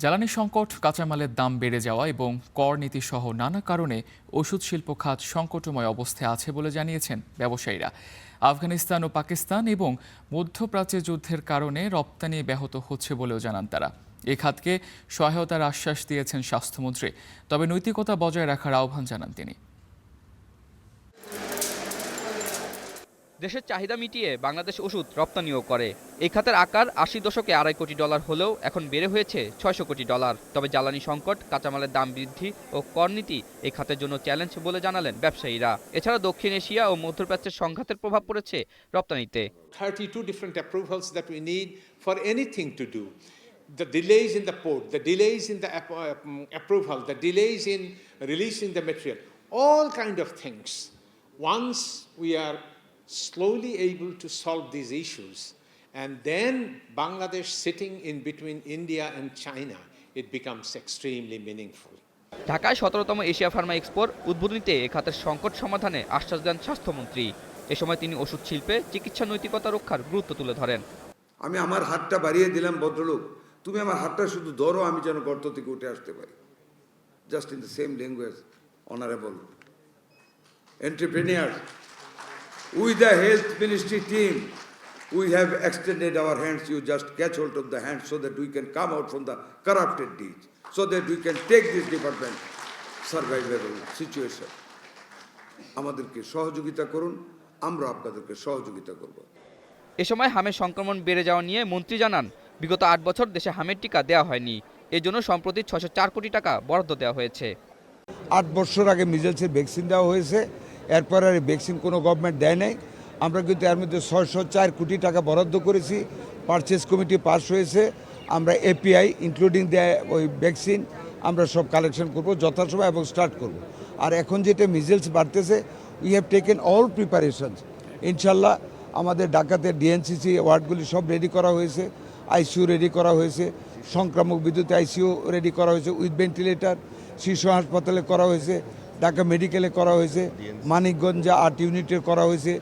জ্বালানি সংকট, কাঁচামালের দাম বেড়ে যাওয়া এবং কর নীতিসহ নানা কারণে ওষুধ শিল্প খাত সংকটময় অবস্থায় আছে বলে জানিয়েছেন ব্যবসায়ীরা। আফগানিস্তান ও পাকিস্তান এবং মধ্যপ্রাচ্যে যুদ্ধের কারণে রপ্তানি ব্যাহত হচ্ছে বলেও জানান তারা। এ খাতকে সহায়তার আশ্বাস দিয়েছেন স্বাস্থ্যমন্ত্রী, তবে নৈতিকতা বজায় রাখার আহ্বান জানান তিনি। দেশের চাহিদা মিটিয়ে বাংলাদেশ ওষুধ রপ্তানিও করে। এই খাতের আকার ৮০ দশকে $২.৫ কোটি হলেও এখন বেড়ে হয়েছে $৬০০ কোটি। তবে জ্বালানি সংকট, কাঁচামালের দাম বৃদ্ধি ও কর নীতি এই খাতের জন্য চ্যালেঞ্জ বলে জানালেন ব্যবসায়ীরা। এছাড়া দক্ষিণ এশিয়া ও মধ্যপ্রাচ্যের সংঘাতের প্রভাব পড়েছে রপ্তানিতে। 32 different approvals that we need for anything to do. The delays in the port, the delays in the approval, the delays in releasing the material, all kind of things. Once we are slowly able to solve these issues, and then Bangladesh sitting in between India and China, it becomes extremely meaningful. ঢাকায় ১৭তম Asia Pharma এক্সপোর উদ্বোধনীতে এ খাতের সংকট সমাধানে আশ্বাস দেন স্বাস্থ্যমন্ত্রী। এ সময় তিনি ওষুধ শিল্পে চিকিৎসা নৈতিকতা রক্ষার গুরুত্ব তুলে ধরেন। আমি আমার হাতটা বাড়িয়ে দিলাম, ভদ্রলোক তুমি আমার হাতটা শুধু ধরো, আমি যেন গর্ত থেকে উঠে আসতে পারি। Just in the same language, honourable entrepreneur, with the health ministry team, we have extended our hands. You just catch hold of the hands so that we can come out from the corrupted deeds, so that we can take this department survivable situation. আমাদেরকে সহযোগিতা করুন, আমরা আপনাদেরকে সহযোগিতা করব। এ সময় হামের সংক্রমণ বেড়ে যাওয়া নিয়ে মন্ত্রী জানান, বিগত ৮ বছর দেশে হামের টিকা দেওয়া হয়নি। এজন্য সম্প্রতি $৬০৪ কোটি বরাদ্দ দেওয়া হয়েছে। ৮ বছর আগে মিজেলসের ভ্যাকসিন দেওয়া হয়েছে, এরপর আর ভ্যাকসিন কোনো গভর্নমেন্ট দেয় নাই। আমরা কিন্তু এর মধ্যে $৬০৪ কোটি বরাদ্দ করেছি, পারচেজ কমিটি পাস হয়েছে। আমরা এপিআই ইনক্লুডিং ওই ভ্যাকসিন আমরা সব কালেকশন করব যথাসময় এবং স্টার্ট করব। আর এখন যেটা মিজেলস বাড়তেছে, we have taken all preparations. ইনশাল্লাহ আমাদের ঢাকাতে ডিএনসিসি ওয়ার্ডগুলি সব রেডি করা হয়েছে, আইসিইউ রেডি করা হয়েছে, সংক্রামক বিদ্যুৎ আইসিইউ রেডি করা হয়েছে উইথ ভেন্টিলেটর, শিশু হাসপাতালে করা হয়েছে, ঢাকা মেডিকেলে করা হয়েছে, মানিকগঞ্জে ৮ ইউনিটের করা হয়েছে।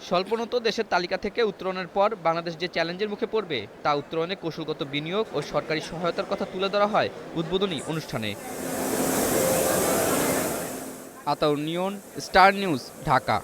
স্বল্পোন্নত দেশের তালিকা থেকে উত্তরণের পর বাংলাদেশ যে চ্যালেঞ্জের মুখে পড়বে তা উত্তরণে কৌশলগত বিনিয়োগ ও সরকারি সহায়তার কথা তুলে ধরা হয় উদ্বোধনী অনুষ্ঠানে। আতাউর নিয়ন, স্টার নিউজ, ঢাকা।